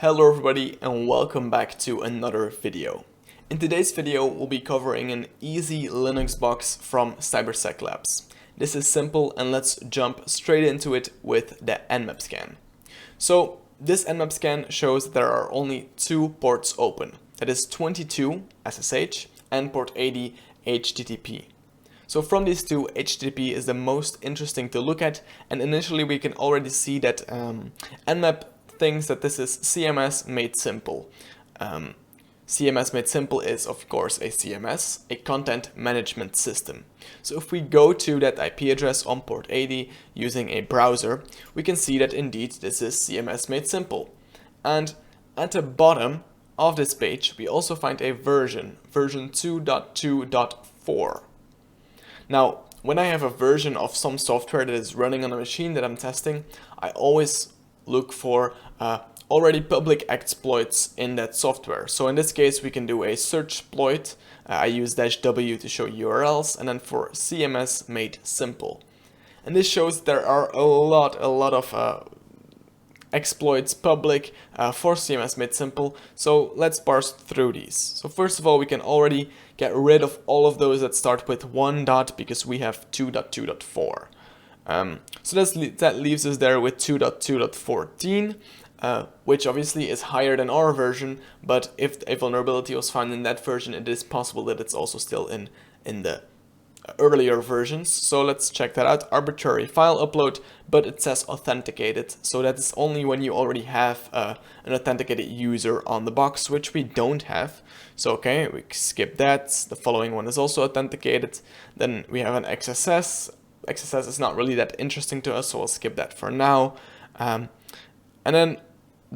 Hello everybody and welcome back to another video. In today's video we'll be covering an easy Linux box from CyberSecLabs. This is simple and let's jump straight into it with the NMAP scan. So this NMAP scan shows that there are only two ports open. That is 22 SSH and port 80 HTTP. So from these two, HTTP is the most interesting to look at, and initially we can already see that NMAP thinks that this is CMS Made Simple. CMS Made Simple is of course a CMS, a content management system. So if we go to that IP address on port 80 using a browser, we can see that indeed this is CMS Made Simple. And at the bottom of this page we also find a version 2.2.4. Now, when I have a version of some software that is running on a machine that I'm testing, I always look for already public exploits in that software. So in this case, we can do a searchsploit. I use -w to show URLs, and then for CMS Made Simple. And this shows there are a lot of exploits public for CMS Made Simple. So let's parse through these. So first of all, we can already get rid of all of those that start with 1 dot because we have 2.2.4. So that leaves us there with 2.2.14, which obviously is higher than our version, but if a vulnerability was found in that version, it is possible that it's also still in the earlier versions. So let's check that out. Arbitrary file upload, but it says authenticated. So that is only when you already have an authenticated user on the box, which we don't have. So okay, we skip that. The following one is also authenticated. Then we have an XSS. XSS is not really that interesting to us, so we'll skip that for now. And then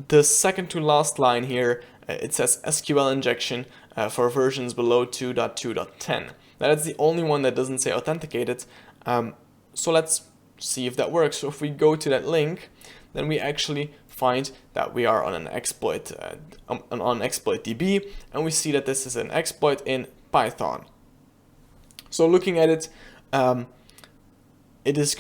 the second to last line here, it says SQL injection for versions below 2.2.10. That's the only one that doesn't say authenticated. So let's see if that works. So if we go to that link, then we actually find that we are on an exploit, on exploit.db, and we see that this is an exploit in Python. So looking at it, it is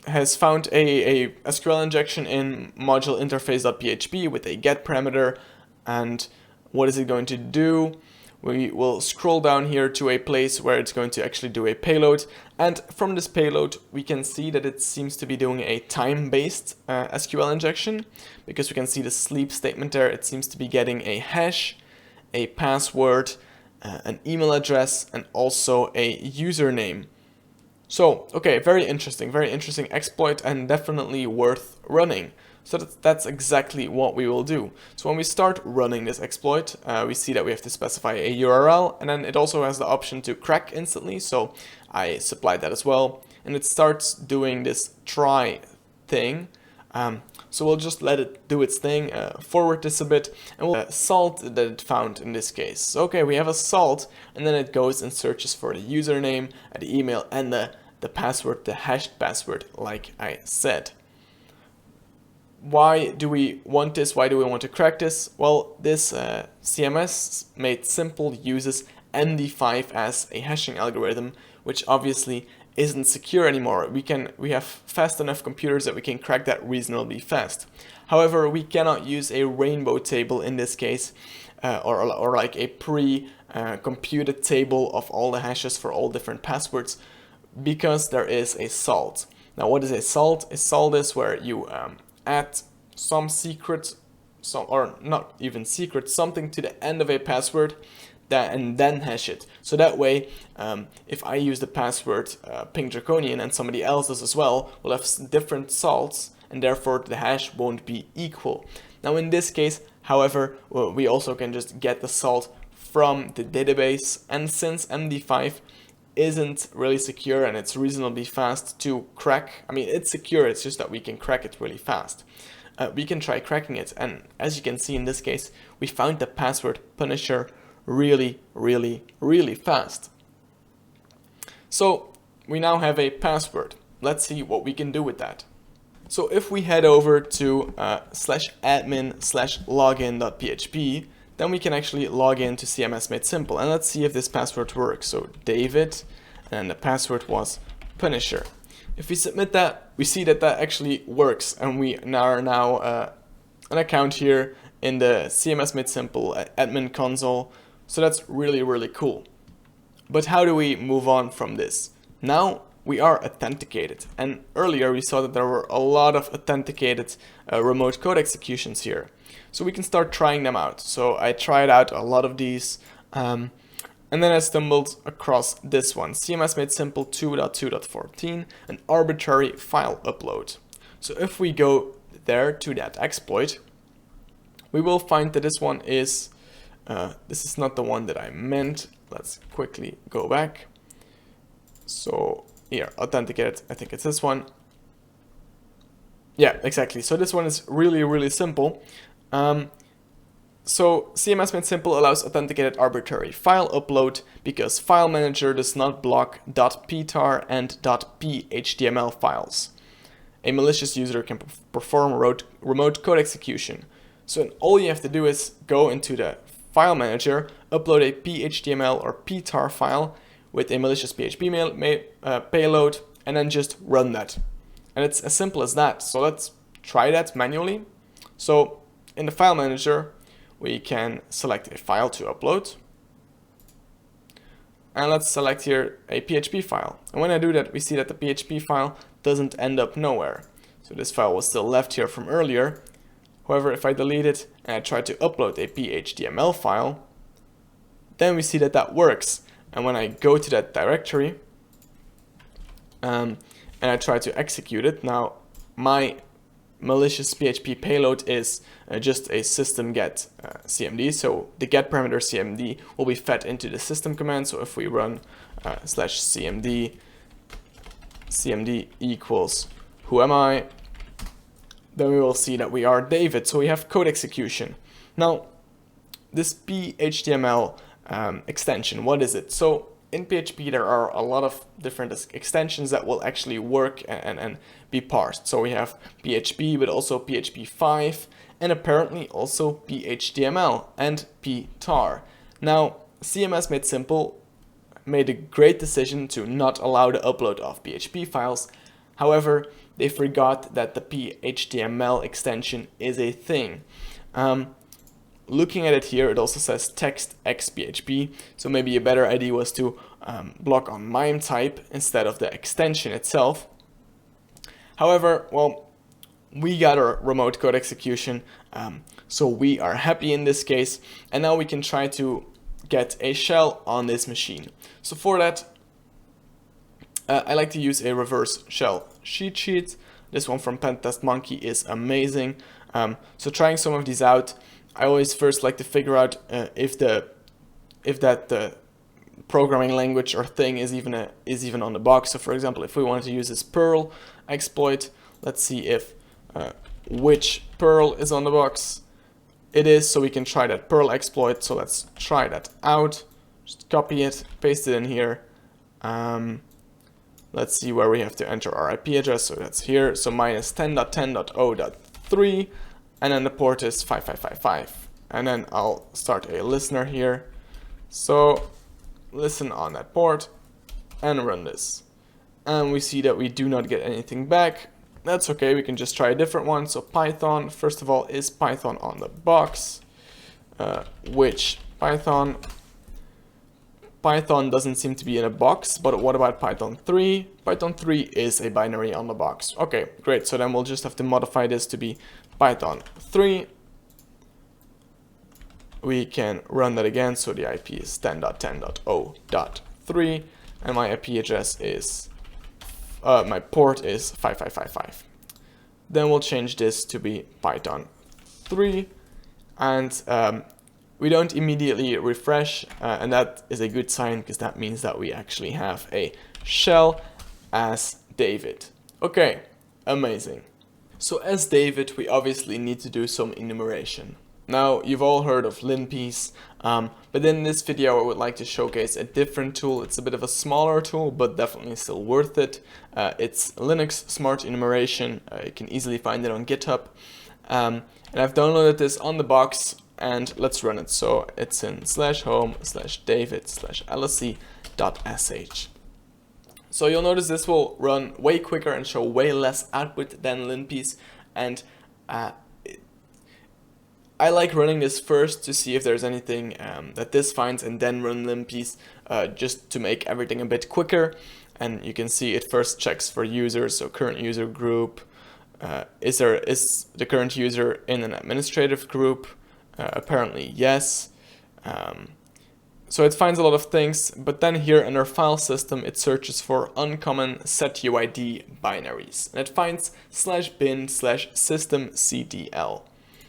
has found a SQL injection in module interface.php with a get parameter. And what is it going to do? We will scroll down here to a place where it's going to actually do a payload. And from this payload, we can see that it seems to be doing a time-based SQL injection, because we can see the sleep statement there. It seems to be getting a hash, a password, an email address, and also a username. So, okay, very interesting exploit and definitely worth running. So that's exactly what we will do. So when we start running this exploit, we see that we have to specify a URL, and then it also has the option to crack instantly. So I supplied that as well, and it starts doing this try thing. So we'll just let it do its thing, forward this a bit, and we'll salt that it found in this case. So, okay, we have a salt, and then it goes and searches for the username, the email, and the password, the hashed password, like I said. Why do we want this? Why do we want to crack this? Well, this CMS Made Simple uses MD5 as a hashing algorithm, which obviously isn't secure anymore. We have fast enough computers that we can crack that reasonably fast. However, we cannot use a rainbow table in this case, or like a pre-computed table of all the hashes for all different passwords, because there is a salt. Now, what is a salt? A salt is where you add some secret, or not even secret, something to the end of a password, and then hash it. So that way, if I use the password ping draconian and somebody else does as well, we'll have different salts, and therefore the hash won't be equal. Now in this case, however, we also can just get the salt from the database, and since MD5 isn't really secure and it's reasonably fast to crack, I mean, it's secure, it's just that we can crack it really fast. We can try cracking it, and as you can see in this case, we found the password punisher really fast. So we now have a password. Let's see what we can do with that. So if we head over to /admin/login.php, then we can actually log in to CMS Made Simple, and let's see if this password works. So David, and the password was Punisher. If we submit that, we see that that actually works, and we are now an account here in the CMS Made Simple admin console. So that's really, really cool. But how do we move on from this? Now we are authenticated, and earlier we saw that there were a lot of authenticated remote code executions here. So we can start trying them out. So I tried out a lot of these, and then I stumbled across this one, CMS Made Simple 2.2.14, an arbitrary file upload. So if we go there to that exploit, we will find that this one is, this is not the one that I meant. Let's quickly go back. So here, authenticated, I think it's this one. Yeah, exactly. So this one is really, really simple. So CMS Made Simple allows authenticated arbitrary file upload because file manager does not block .ptar and .phtml files. A malicious user can perform remote code execution. So all you have to do is go into the file manager, upload a phtml or ptar file with a malicious PHP payload, and then just run that. And it's as simple as that. So let's try that manually. So in the file manager, we can select a file to upload. And let's select here a PHP file. And when I do that, we see that the PHP file doesn't end up nowhere. So this file was still left here from earlier. However, if I delete it and I try to upload a phtml file, then we see that that works. And when I go to that directory and I try to execute it, now my malicious PHP payload is just a system get cmd. So the get parameter cmd will be fed into the system command. So if we run /cmd equals who am I, then we will see that we are David. So we have code execution. Now this phtml extension, what is it? So in PHP there are a lot of different extensions that will actually work and be parsed. So we have PHP, but also PHP 5, and apparently also phtml and ptar. Now CMS Made Simple made a great decision to not allow the upload of PHP files. However, they forgot that the phtml extension is a thing. Looking at it here, it also says text xphp, so maybe a better idea was to block on MIME type instead of the extension itself. However, well, we got our remote code execution, so we are happy in this case, and now we can try to get a shell on this machine. So for that, I like to use a reverse shell cheat sheet. This one from Pentest Monkey is amazing. So trying some of these out, I always first like to figure out if that programming language or thing is even on the box. So for example, if we want to use this Perl exploit, let's see if which Perl is on the box. It is, so we can try that Perl exploit. So let's try that out. Just copy it, paste it in here. Let's see where we have to enter our IP address. So that's here. So -10.10.0.3. And then the port is 5555. And then I'll start a listener here. So listen on that port and run this. And we see that we do not get anything back. That's okay, we can just try a different one. So Python, first of all, is Python on the box? Which Python? Python doesn't seem to be in a box, but what about Python 3? Python 3 is a binary on the box. Okay, great. So then we'll just have to modify this to be Python 3. We can run that again. So the IP is 10.10.0.3 and my IP address is, my port is 5555. Then we'll change this to be Python 3 and we don't immediately refresh, and that is a good sign because that means that we actually have a shell as David. Okay, amazing. So as David, we obviously need to do some enumeration. Now, you've all heard of linpiece, but in this video I would like to showcase a different tool. It's a bit of a smaller tool, but definitely still worth it. It's Linux Smart Enumeration. You can easily find it on GitHub. And I've downloaded this on the box, and let's run it. So it's in /home/david/lse.sh. So you'll notice this will run way quicker and show way less output than linpiece, and I like running this first to see if there's anything that this finds, and then run limpys just to make everything a bit quicker. And you can see it first checks for users, so current user group. Is the current user in an administrative group? Apparently yes. So it finds a lot of things, but then here in our file system, it searches for uncommon setuid binaries, and it finds /bin/systemctl.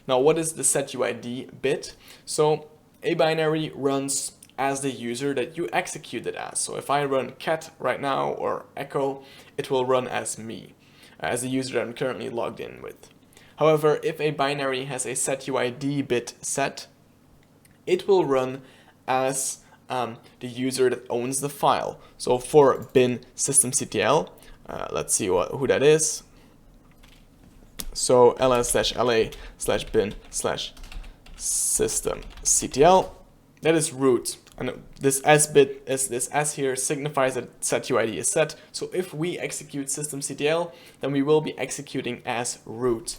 Now, what is the setuid bit? So a binary runs as the user that you execute it as. So if I run cat right now or echo, it will run as me, as the user that I'm currently logged in with. However, if a binary has a setuid bit set, it will run as the user that owns the file. So for bin systemctl, let's see who that is. So ls/la/bin/systemctl, that is root. And this s bit, this s here, signifies that setuid is set. So if we execute systemctl, then we will be executing as root.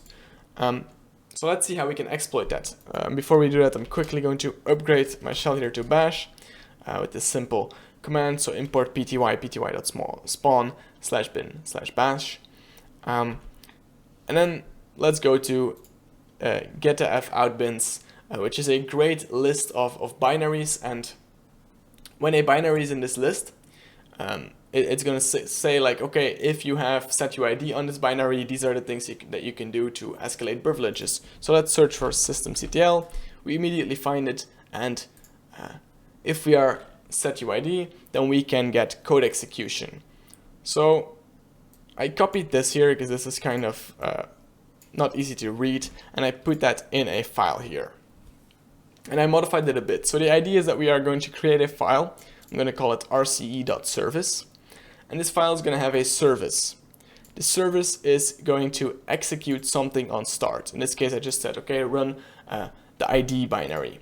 So let's see how we can exploit that. Before we do that, I'm quickly going to upgrade my shell here to bash with this simple command. So import pty/spawn/bin/bash. And then let's go to getf_outbins, which is a great list of binaries. And when a binary is in this list, it's going to say like, okay, if you have setuid on this binary, these are the things that you can do to escalate privileges. So let's search for systemctl. We immediately find it, and if we are setuid, then we can get code execution. So I copied this here because this is kind of not easy to read, and I put that in a file here. And I modified it a bit. So the idea is that we are going to create a file. I'm going to call it rce.service. And this file is going to have a service. The service is going to execute something on start. In this case, I just said, okay, run the ID binary.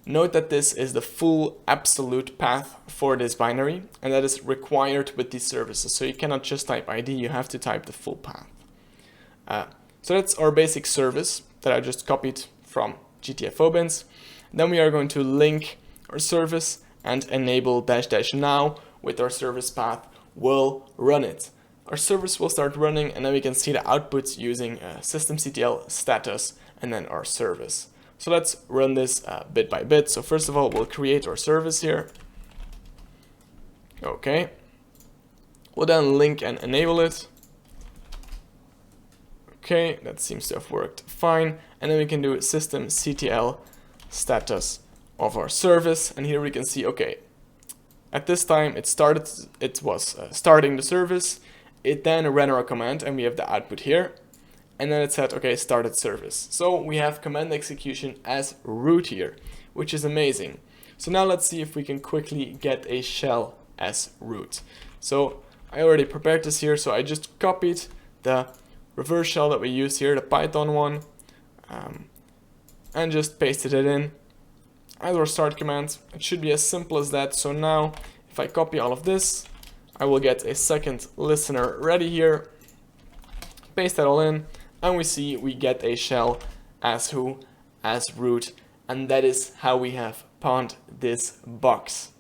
Note that this is the full absolute path for this binary, and that is required with these services. So you cannot just type ID, you have to type the full path. So that's our basic service that I just copied from GTFO_bins. Then we are going to link our service and enable --now with our service path will run it. Our service will start running, and then we can see the outputs using systemctl status and then our service. So let's run this bit by bit. So first of all, we'll create our service here. Okay. We'll then link and enable it. Okay, that seems to have worked fine. And then we can do systemctl status of our service. And here we can see, okay, at this time it was starting the service. It then ran our command, and we have the output here. And then it said, okay, started service. So we have command execution as root here, which is amazing. So now let's see if we can quickly get a shell as root. So I already prepared this here, so I just copied the reverse shell that we use here, the Python one, and just pasted it in as our start command. It should be as simple as that. So now if I copy all of this, I will get a second listener ready here, paste that all in, and we get a shell as root, and that is how we have pawned this box.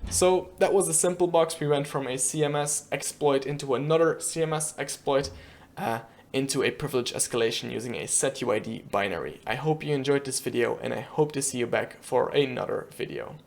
So that was a simple box. We went from a CMS exploit into another CMS exploit into a privilege escalation using a setuid binary. I hope you enjoyed this video, and I hope to see you back for another video.